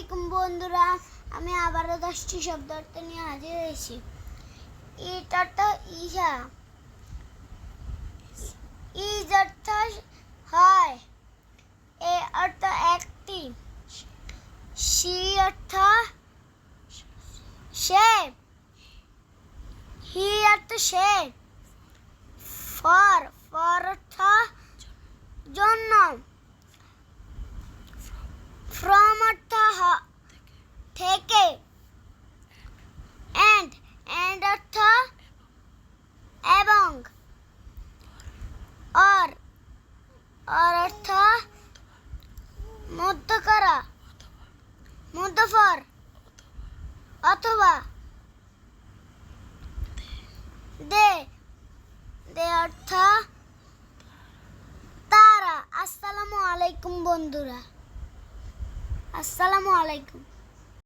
আলাইকুম বন্ধুরা, আমি আবারও 10টি শব্দ অর্থ নিয়ে হাজির হয়েছি। ইট অর্থ ইহা, ইজ অর্থ হয়, এ অর্থ একটি, সি অর্থ সে, হি অর্থ সে, ফর অর্থ জন্য, ফ্রম অর্থ থেকে, এন্ড অর্থ এবং, অর অর্থ মধ্য করা, মধ্যফর অথবা, দে অর্থ তারা। আসসালামু আলাইকুম বন্ধুরা, আসসালামু আলাইকুম।